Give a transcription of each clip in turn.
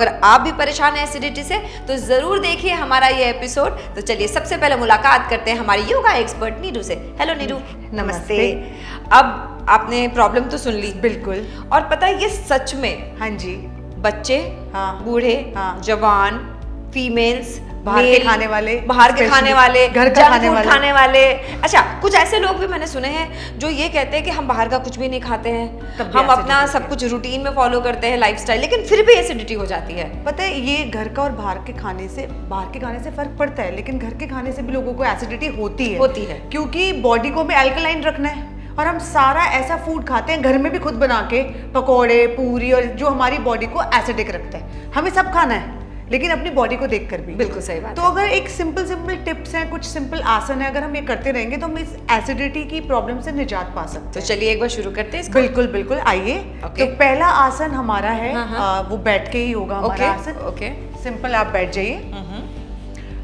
अगर आप भी परेशान हैं एसिडिटी से तो ज़रूर देखिए हमारा ये एपिसोड। तो चलिए सबसे पहले मुलाकात करते हैं हमारी योगा एक्सपर्ट नीरू से। हेलो नीरू। नमस्ते। अब आपने प्रॉब्लम तो सुन ली। बिल्कुल। और पता है ये सच में हाँ जी। बच्चे, हाँ, बूढ़े, हाँ, जवान, फीमेल्स, बाहर के खाने वाले, बाहर के खाने वाले, घर का खाने वाले। अच्छा, कुछ ऐसे लोग भी मैंने सुने हैं जो ये कहते हैं कि हम बाहर का कुछ भी नहीं खाते हैं, हम अपना सब कुछ रूटीन में फॉलो करते हैं लाइफस्टाइल, लेकिन फिर भी एसिडिटी हो जाती है। पता है ये घर का और बाहर के खाने से फर्क पड़ता है, लेकिन घर के खाने से भी लोगों को एसिडिटी होती है क्योंकि बॉडी को भी अल्कलाइन रखना है और हम सारा ऐसा फूड खाते हैं घर में भी खुद बना के, पकोड़े, पूरी, और जो हमारी बॉडी को एसिडिक रखता है। हमें सब खाना है लेकिन अपनी बॉडी को देखकर भी। बिल्कुल सही बात। तो अगर एक सिंपल टिप्स हैं, कुछ सिंपल आसन है, अगर हम ये करते रहेंगे तो हम इस एसिडिटी की प्रॉब्लम से निजात पा सकते हैं। तो चलिए एक बार शुरू करते हैं इसको। बिल्कुल आइए। तो पहला आसन हमारा है, वो बैठ के ही होगा हमारा आसन। सिंपल आप बैठ जाइए।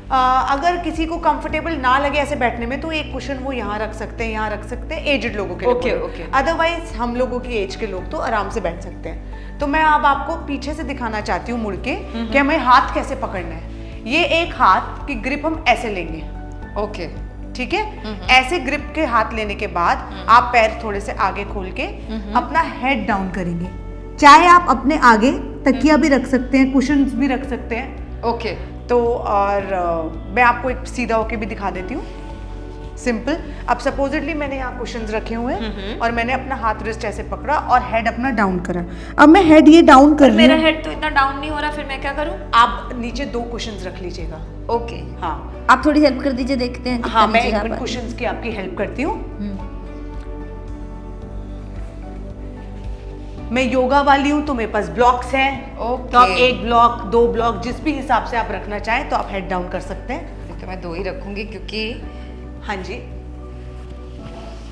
अगर किसी को कंफर्टेबल ना लगे ऐसे बैठने में तो एक कुशन वो यहाँ रख सकते हैं, एजेड लोगों के लिए। अदरवाइज हम लोगों की एज के लोग तो आराम से बैठ सकते हैं। तो मैं अब आपको पीछे से दिखाना चाहती हूँ मुड़ के कि हमें हाथ कैसे पकड़ना है। ये एक हाथ की ग्रिप हम ऐसे लेंगे। ठीक है। ऐसे ग्रिप के हाथ लेने के बाद आप पैर थोड़े से आगे खोल के अपना हेड डाउन करेंगे। चाहे आप अपने आगे तकिया भी रख सकते हैं, कुशन्स भी रख सकते हैं। तो और मैं आपको एक सीधा होके भी दिखा देती हूँ। सिंपल। अब सपोजिटली मैंने यहाँ कुशन्स रखे हुए हैं और मैंने अपना हाथ रिस्ट ऐसे पकड़ा और हेड अपना डाउन करा। अब मैं हेड ये डाउन कर रही हूँ। मेरा हेड तो इतना डाउन नहीं हो रहा, फिर मैं क्या करूँ? आप नीचे 2 कुशन्स रख लीजिएगा। हाँ, आप थोड़ी हेल्प कर दीजिए, देखते हैं। हाँ, मैं 1 मिनट कुशन्स की आपकी हेल्प करती हूँ। मैं योगा वाली हूँ तो मेरे पास ब्लॉक्स हैं। तो आप 1 ब्लॉक, 2 ब्लॉक, जिस भी हिसाब से आप रखना चाहें तो आप हेड डाउन कर सकते हैं। तो मैं 2 ही रखूंगी क्योंकि हाँ जी,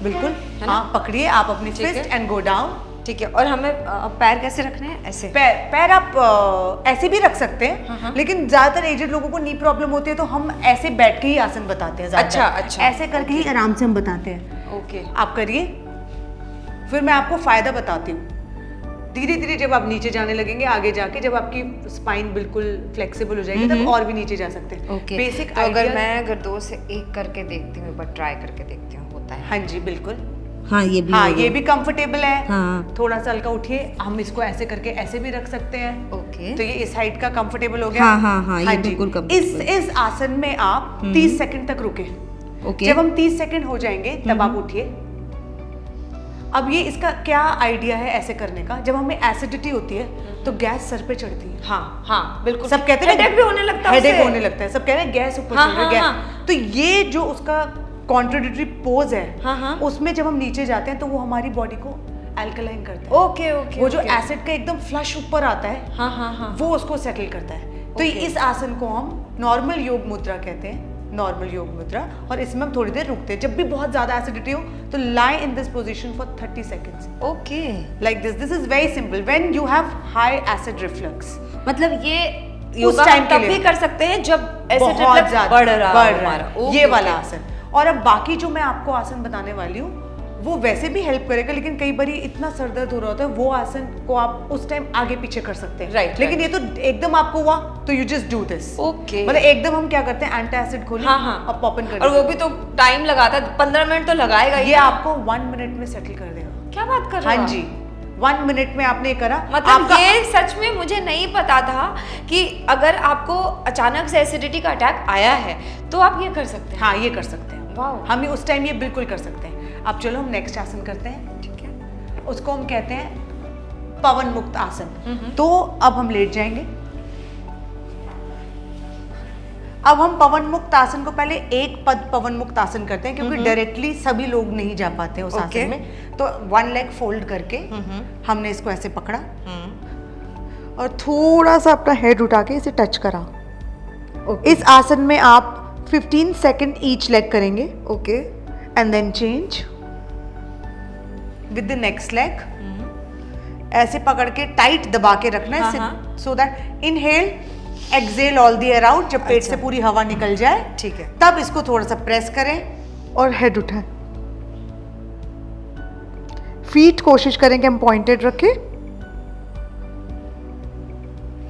बिल्कुल। हाँ, पकड़िए आप अपनी फिस्ट एंड गो डाउन। ठीक है। और हमें पैर कैसे रखने हैं? ऐसे पैर आप ऐसे भी रख सकते हैं, लेकिन ज्यादातर एजेड लोगों को नी प्रॉब्लम होती है तो हम ऐसे बैठ के ही आसन बताते हैं। अच्छा। ऐसे करके ही आराम से हम बताते हैं। आप करिए, फिर मैं आपको फायदा बताती हूँ। धीरे धीरे जब आप नीचे जाने लगेंगे, आगे जाके जब आपकी स्पाइन बिल्कुल फ्लेक्सिबल हो जाएगी तब और भी नीचे जा सकते हैं। बेसिक तो अगर 2 से 1 करके देखती हूँ, एक बार ट्राई करके देखती हूँ, होता है? हाँ जी, बिल्कुल। हाँ, ये भी कंफर्टेबल है। हाँ। थोड़ा सा हल्का उठिए, हम इसको ऐसे करके ऐसे भी रख सकते हैं। ओके। तो ये इस हाइट का कंफर्टेबल हो गया। हाँ, ये बिल्कुल कंफर्टेबल। इस आसन में आप 30 सेकंड तक रुके। जब हम 30 सेकंड हो जाएंगे तब आप उठिए। अब ये इसका क्या आइडिया है ऐसे करने का, जब हमें एसिडिटी होती है तो गैस सर पे चढ़ती है। हाँ, बिल्कुल। सब कहते हैं हेडेक भी होने लगता है, हेडेक होने लगता है, सब कह रहे हैं गैस ऊपर चढ़ रही है। तो ये जो उसका कॉन्ट्राडिक्टरी पोज है, उसमें जब हम नीचे जाते हैं तो वो हमारी बॉडी को अल्कलाइन करता है। वो जो एसिड का एकदम फ्लश ऊपर आता है, वो उसको सेटल करता है। तो इस आसन को हम नॉर्मल योग मुद्रा कहते हैं, नॉर्मल योग मुद्रा। और इसमें हम थोड़ी देर रुकते हैं। जब भी बहुत ज्यादा एसिडिटी हो तो lie in this position for 30 seconds. Like this is very simple when you have high acid reflux. मतलब ये योगा हम तब भी कर सकते हैं जब एसिड रिफ्लक्स बढ़ रहा है। ये वाला आसन। और अब बाकी जो मैं आपको आसन बताने वाली हूँ वो वैसे भी हेल्प करेगा, लेकिन कई बार इतना सर दर्द हो रहा होता है, वो आसन को आप उस टाइम आगे पीछे कर सकते हैं। लेकिन ये तो एकदम आपको हुआ तो यू जस्ट डू दिस। मतलब एकदम हम क्या करते हैं, एंटी एसिड खोलें और पॉपन कर, और वो भी तो टाइम लगाता है, 15 मिनट तो लगाएगा। ये आपको 1 मिनट में सेटल कर देगा। क्या बात कर रहे हो? हाँ जी, 1 मिनट में आपने करा। मतलब ये सच में मुझे नहीं पता था कि अगर आपको अचानक से एसिडिटी का अटैक आया है तो आप ये कर सकते हैं। हाँ, ये कर सकते हैं। हम उस टाइम ये बिल्कुल कर सकते हैं। अब चलो हम नेक्स्ट आसन करते हैं। ठीक है। उसको हम कहते हैं पवन मुक्त आसन। तो अब हम लेट जाएंगे। अब हम पवन मुक्त आसन को पहले एक पद पवन मुक्त आसन करते हैं क्योंकि डायरेक्टली सभी लोग नहीं जा पाते उस आसन में। तो 1 लेग फोल्ड करके हमने इसको ऐसे पकड़ा और थोड़ा सा अपना हेड उठा के इसे टच करा। इस आसन में आप 15 सेकंड ईच लेग करेंगे। And then change with the next leg. ऐसे पकड़ के टाइट दबा के रखना है so that inhale exhale all the air out. जब पेट से पूरी हवा निकल जाए, ठीक है, तब इसको थोड़ा सा प्रेस करें और हेड उठाएं। फीट कोशिश करें कि हम पॉइंटेड रखें।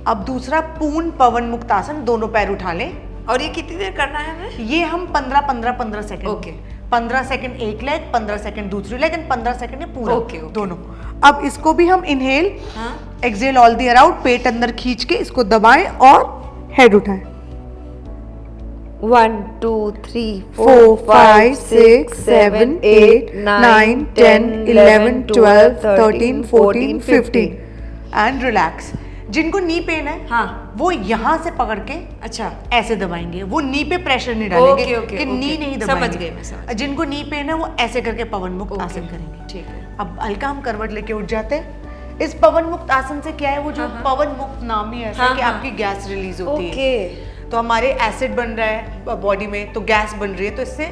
अब दूसरा पूर्ण पवन मुक्त आसन, दोनों पैर उठा लें। और ये कितनी देर करना है हमें? ये हम 15 सेकंड। ओके। 15 सेकंड एक लेग, 15 सेकंड दूसरी लेग एंड 15 सेकंड ये पूरा। ओके। दोनों। अब इसको भी हम inhale, exhale all the air out, पेट अंदर खींच के इसको दबाएं और हेड उठाएं। 1 2 3 4 5 6 7 8 9 10 11 12 13 14 15 एंड रिलैक्स। जिनको नी पेन है, हाँ, वो यहाँ से पकड़ के अच्छा ऐसे दबाएंगे, वो नी पे प्रेशर नहीं डालेंगे। ओके, ओके, कि नी नहीं दबाएंगे। समझ गई मैं, समझ गई। जिनको नी पेन है वो ऐसे करके पवन मुक्त आसन करेंगे। ठीक है। अब हल्का हम करवट लेके उठ जाते हैं। इस पवन मुक्त आसन से क्या है, वो जो पवन मुक्त नाम ही ऐसा है कि आपकी गैस रिलीज होती है। तो हमारे एसिड बन रहा है बॉडी में, तो गैस बन रही है, तो इससे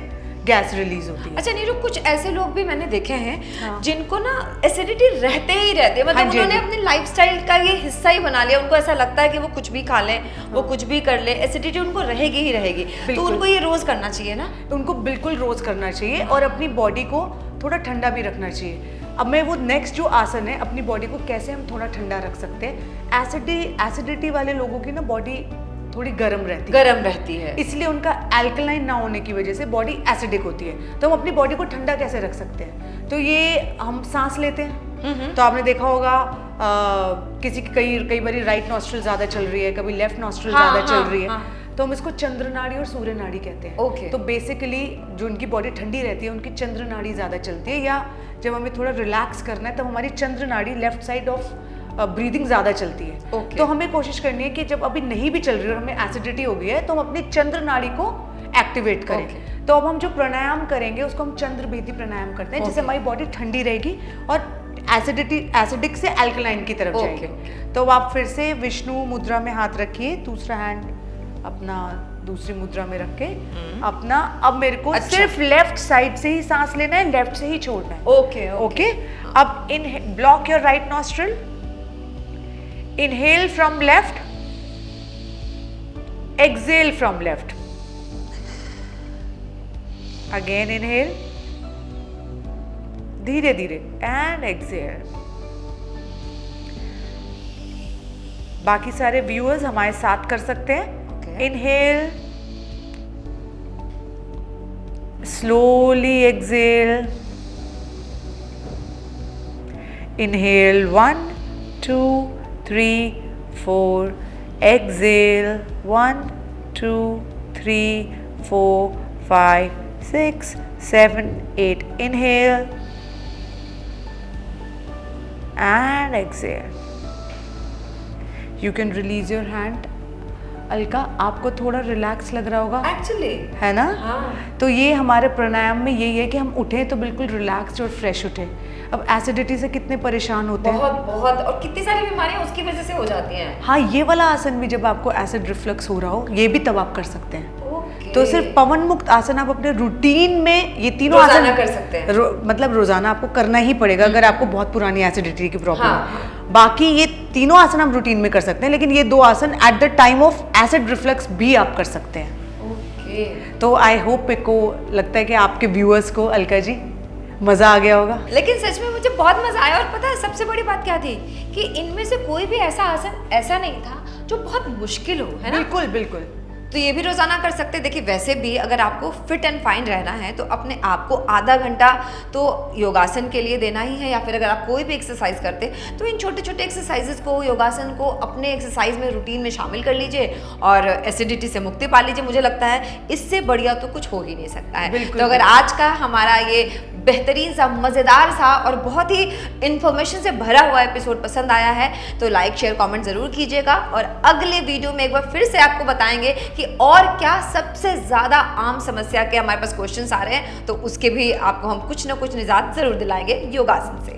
गैस रिलीज होती है। अच्छा नीरू, कुछ ऐसे लोग भी मैंने देखे हैं जिनको ना एसिडिटी रहते ही रहते, मतलब उन्होंने अपने लाइफस्टाइल का ये हिस्सा ही बना लिया। उनको ऐसा लगता है कि वो कुछ भी खा लें, वो कुछ भी कर ले, एसिडिटी उनको रहेगी ही रहेगी। तो उनको ये रोज करना चाहिए ना? उनको बिल्कुल रोज करना चाहिए और अपनी बॉडी को थोड़ा ठंडा भी रखना चाहिए। अब मैं वो नेक्स्ट जो आसन है, अपनी बॉडी को कैसे हम थोड़ा ठंडा रख सकते हैं। एसिडिटी वाले लोगों की ना बॉडी थोड़ी गर्म रहती है, इसलिए उनका अल्कलाइन ना होने की वजह से बॉडी एसिडिक होती है। तो हम अपनी बॉडी को ठंडा कैसे रख सकते हैं? तो ये हम सांस लेते हैं। तो आपने देखा होगा किसी की कई बार राइट नॉस्ट्रिल ज्यादा चल रही है, कभी लेफ्ट नॉस्ट्रिल ज्यादा चल रही है। तो हम इसको चंद्र नाड़ी और सूर्य नाड़ी कहते हैं। ओके। तो बेसिकली जो उनकी बॉडी ठंडी रहती है, उनकी चंद्र नाड़ी ज्यादा चलती है, या जब हमें थोड़ा रिलैक्स करना है तब हमारी चंद्र नाड़ी लेफ्ट साइड ऑफ ब्रीदिंग ज़्यादा चलती है। Okay. तो हमें कोशिश करनी है कि जब अभी नहीं भी चल रही है और हमें एसिडिटी हो गई है, तो हम अपनी चंद्र नाड़ी को एक्टिवेट करें। Okay. तो अब हम जो प्राणायाम करेंगे उसको हम चंद्र भेदी प्राणायाम करते हैं, जिससे हमारी बॉडी ठंडी रहेगी और एसिडिक से अल्कलाइन की तरफ जाएगी। तो अब आप फिर से विष्णु मुद्रा में हाथ रखिए, दूसरा हैंड अपना दूसरी मुद्रा में रख के अपना, अब मेरे को सिर्फ लेफ्ट साइड से ही सांस लेना है, लेफ्ट से ही छोड़ना है। Okay okay. अब in block your right nostril, inhale from left, exhale from left, again inhale, धीरे धीरे and exhale। बाकी सारे व्यूअर्स हमारे साथ कर सकते हैं। inhale, slowly exhale, inhale 1 2 3 4, exhale 1 2 3 4 5 6 7 8, inhale and exhale। You can release your hand। Alka, आपको थोड़ा रिलैक्स लग रहा होगा एक्चुअली, है ना? हाँ। तो ये हमारे प्राणायाम में यही है कि हम उठें तो बिल्कुल रिलैक्स और फ्रेश उठें। अब एसिडिटी से कितने परेशान होते हैं, बहुत, और कितनी सारी बीमारियां उसकी वजह से हो जाती हैं। हाँ, ये वाला आसन भी जब आपको एसिड रिफ्लक्स हो रहा हो, ये भी तब आप कर सकते हैं। ओके। तो सिर्फ पवन मुक्त आसन आप अपने रूटीन में ये तीनों रोजाना आसन कर सकते हैं। मतलब रोजाना आपको करना ही पड़ेगा अगर आपको बहुत पुरानी एसिडिटी की प्रॉब्लम हाँ, है। बाकी ये तीनों आसन हम रूटीन में कर सकते हैं, लेकिन ये दो आसन at the time of acid reflux भी आप कर सकते हैं। ओके। तो आई होप को लगता है कि आपके व्यूअर्स को अलका जी मजा आ गया होगा। लेकिन सच में मुझे बहुत मजा आया। और पता है सबसे बड़ी बात क्या थी कि इनमें से कोई भी ऐसा आसन ऐसा नहीं था जो बहुत मुश्किल हो, है ना? बिल्कुल बिल्कुल। तो ये भी रोजाना कर सकते हैं। देखिए वैसे भी अगर आपको फिट एंड फाइन रहना है तो अपने आप को आधा घंटा तो योगासन के लिए देना ही है, या फिर अगर आप कोई भी एक्सरसाइज करते हैं तो इन छोटे छोटे एक्सरसाइजेस को, योगासन को अपने एक्सरसाइज में, रूटीन में शामिल कर लीजिए और एसिडिटी से मुक्ति पा लीजिए। मुझे लगता है इससे बढ़िया तो कुछ हो ही नहीं सकता है। तो अगर आज का हमारा ये बेहतरीन सा, मज़ेदार सा और बहुत ही इन्फॉर्मेशन से भरा हुआ एपिसोड पसंद आया है तो लाइक शेयर कमेंट ज़रूर कीजिएगा। और अगले वीडियो में एक बार फिर से आपको बताएंगे कि और क्या सबसे ज़्यादा आम समस्या के हमारे पास क्वेश्चंस आ रहे हैं, तो उसके भी आपको हम कुछ ना कुछ निजात ज़रूर दिलाएंगे योगासन से।